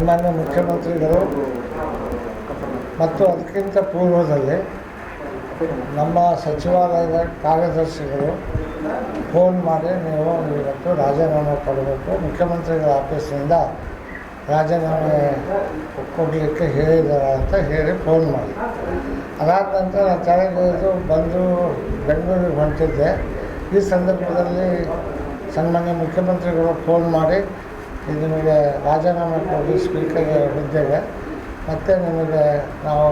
ಸನ್ಮಾನ್ಯ ಮುಖ್ಯಮಂತ್ರಿಗಳು ಮತ್ತು ಅದಕ್ಕಿಂತ ಪೂರ್ವದಲ್ಲಿ ನಮ್ಮ ಸಚಿವಾಲಯದ ಕಾರ್ಯದರ್ಶಿಗಳು ಫೋನ್ ಮಾಡಿ ನೀವು ಇವತ್ತು ರಾಜೀನಾಮೆ ಕೊಡಬೇಕು, ಮುಖ್ಯಮಂತ್ರಿಗಳ ಆಫೀಸಿನಿಂದ ರಾಜೀನಾಮೆ ಕೊಡಲಿಕ್ಕೆ ಹೇಳಿದ್ದಾರೆ ಅಂತ ಹೇಳಿ ಫೋನ್ ಮಾಡಿ. ಅದಾದ ನಂತರ ನಾನು ತಲೆಗಿಳಿದು ಬಂದು ಬೆಂಗಳೂರಿಗೆ ಹೊಂಟಿದ್ದೆ. ಈ ಸಂದರ್ಭದಲ್ಲಿ ಸನ್ಮಾನ್ಯ ಮುಖ್ಯಮಂತ್ರಿಗಳು ಫೋನ್ ಮಾಡಿ ನಿಮಗೆ ರಾಜೀನಾಮೆ ಕೊಡಿ ಸ್ಪೀಕರ್ ಹುದ್ದೆಗೆ, ಮತ್ತು ನಿಮಗೆ ನಾವು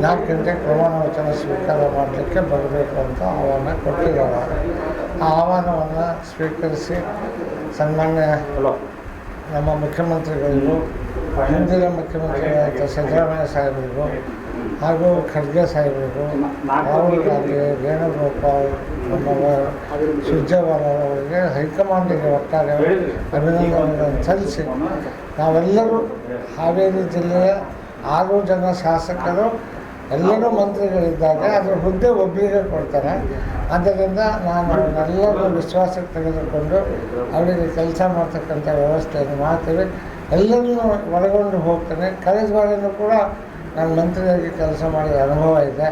4 ಗಂಟೆಗೆ ಪ್ರಮಾಣ ವಚನ ಸ್ವೀಕಾರ ಮಾಡಲಿಕ್ಕೆ ಬರಬೇಕು ಅಂತ ಆಹ್ವಾನ ಕೊಟ್ಟಿದ್ದಾರೆ. ಆ ಆಹ್ವಾನವನ್ನು ಸ್ವೀಕರಿಸಿ ಸನ್ಮಾನ್ಯ ನಮ್ಮ ಮುಖ್ಯಮಂತ್ರಿಗಳಿಗೂ, ಹಿಂದಿನ ಮುಖ್ಯಮಂತ್ರಿಗಳಾದ ಸಿದ್ದರಾಮಯ್ಯ ಸಾಹೇಬರಿಗೂ ಹಾಗೂ ಖರ್ಗೆ ಸಾಹೇಬರಿಗೂ, ರಾಹುಲ್ ಗಾಂಧಿ, ವೇಣುಗೋಪಾಲ್, ನಮ್ಮ ಸುರ್ಜೇವಾಲ ಅವರಿಗೆ ಹೈಕಮಾಂಡಿಗೆ ಒಟ್ಟಾರೆ ಅಭಿನಂದನೆಗಳನ್ನು ಸಲ್ಲಿಸಿ ನಾವೆಲ್ಲರೂ ಹಾವೇರಿ ಜಿಲ್ಲೆಯ 6 ಜನ ಶಾಸಕರು ಎಲ್ಲರೂ ಮಂತ್ರಿಗಳಿದ್ದಾಗ ಅದರ ಹುದ್ದೆ ಒಬ್ಬರಿಗೆ ಕೊಡ್ತಾರೆ. ಆದ್ದರಿಂದ ನಾನು ಅವನ್ನೆಲ್ಲರೂ ವಿಶ್ವಾಸಕ್ಕೆ ತೆಗೆದುಕೊಂಡು ಅವರಿಗೆ ಕೆಲಸ ಮಾಡ್ತಕ್ಕಂಥ ವ್ಯವಸ್ಥೆಯನ್ನು ಮಾಡ್ತೀವಿ. ಎಲ್ಲರನ್ನೂ ಒಳಗೊಂಡು ಹೋಗ್ತೇನೆ. ಕಳೆದ ಬಾರಿನೂ ಕೂಡ ನಾನು ಮಂತ್ರಿಯಾಗಿ ಕೆಲಸ ಮಾಡಿದ ಅನುಭವ ಇದೆ.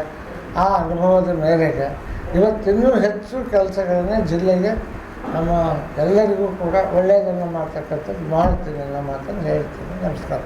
ಆ ಅನುಭವದ ಮೇರೆಗೆ ಇವತ್ತಿನ್ನೂ ಹೆಚ್ಚು ಕೆಲಸಗಳನ್ನೇ ಜಿಲ್ಲೆಗೆ ನಮ್ಮ ಎಲ್ಲರಿಗೂ ಕೂಡ ಒಳ್ಳೆಯದನ್ನು ಮಾಡ್ತಕ್ಕಂಥದ್ದು ಮಾಡ್ತೀನಿ ಅನ್ನೋ ಮಾತನ್ನು ಹೇಳ್ತೀನಿ. ನಮಸ್ಕಾರ.